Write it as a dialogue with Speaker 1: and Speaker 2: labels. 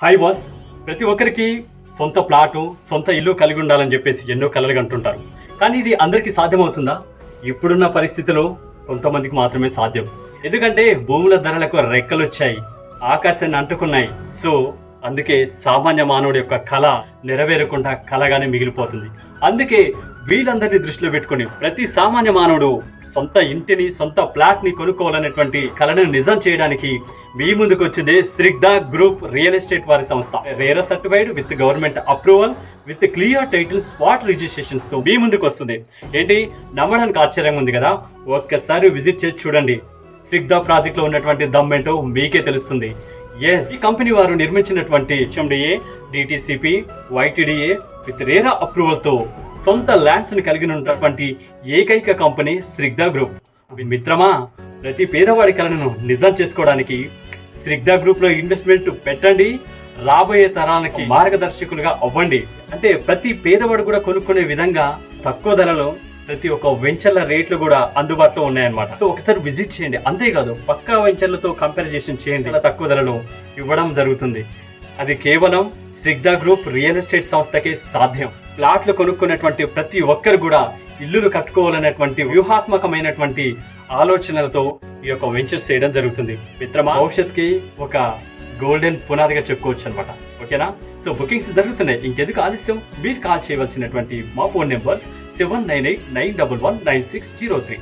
Speaker 1: Hi boss. ప్రతి ఒక్కరికి సొంత ప్లాటు, సొంత ఇల్లు కలిగి ఉండాలని చెప్పేసి ఎన్నో కలలు కంటుంటారు. కానీ ఇది అందరికీ సాధ్యమవుతుందా? ఇప్పుడున్న పరిస్థితిలో కొంతమందికి మాత్రమే సాధ్యం. ఎందుకంటే భూముల ధరలకు రెక్కలు వచ్చాయి, ఆకాశాన్ని అంటుకున్నాయి. సో అందుకే సామాన్య మానవుడి యొక్క కళ నెరవేరకుండా కళగానే మిగిలిపోతుంది. అందుకే వీళ్ళందరినీ దృష్టిలో పెట్టుకుని ప్రతి సామాన్య మానవుడు సొంత ఇంటిని, సొంత ప్లాట్ ని కొనుక్కోవాలనేటువంటి కళను నిజం చేయడానికి మీ ముందుకు వచ్చింది స్రిగ్ధా గ్రూప్ రియల్ ఎస్టేట్ వారి సంస్థ. RERA certified with government approval with clear title spot registrations తో మీ ముందుకు వస్తుంది. ఏంటి, నమ్మడానికి ఆశ్చర్యంగా ఉంది కదా? ఒక్కసారి విజిట్ చేసి చూడండి. స్రిగ్ధా ప్రాజెక్ట్ లో ఉన్నటువంటి దమ్మేంటో మీకే తెలుస్తుంది. ఎస్, ఈ కంపెనీ వారు నిర్మించినటువంటి HMDA, DTCP, YTDA with RERA approval తో సొంత ల్యాండ్స్ ని కలిగి ఉన్నటువంటి ఏకైక కంపెనీ స్రిగ్ధా గ్రూప్. మిత్రమా, ప్రతి పేదవాడి కలను నిజం చేసుకోవడానికి స్రిగ్ధా గ్రూప్ లో ఇన్వెస్ట్మెంట్ పెట్టండి. రాబోయే తరాలకి మార్గదర్శకులుగా అవ్వండి. అంటే ప్రతి పేదవాడు కూడా కొనుక్కునే విధంగా తక్కువ ధరలో ప్రతి ఒక్క వెంచర్ల రేట్లు కూడా అందుబాటులో ఉన్నాయన్నమాట. సో ఒకసారి విజిట్ చేయండి. అంతేకాదు, పక్కా వెంచర్లతో కంపారిజేషన్ చేయండి. తక్కువ ధరలో ఇవ్వడం జరుగుతుంది. అది కేవలం స్రిగ్ధా గ్రూప్ రియల్ ఎస్టేట్ సంస్థకే సాధ్యం. ప్లాట్లు కొనుక్కున్నటువంటి ప్రతి ఒక్కరు కూడా ఇల్లులు కట్టుకోవాలనేటువంటి వ్యూహాత్మకమైనటువంటి ఆలోచనలతో ఈ యొక్క వెంచర్స్ చేయడం జరుగుతుంది. మిత్రమా, భవిష్యత్తుకి ఒక గోల్డెన్ పునాదిగా చెప్పుకోవచ్చు అనమాట. ఓకేనా? సో బుకింగ్స్ జరుగుతున్నాయి. ఇంకెందుకు ఆలస్యం? మీరు కాల్ చేయవలసినటువంటి మా ఫోన్ నెంబర్స్ 7989119603.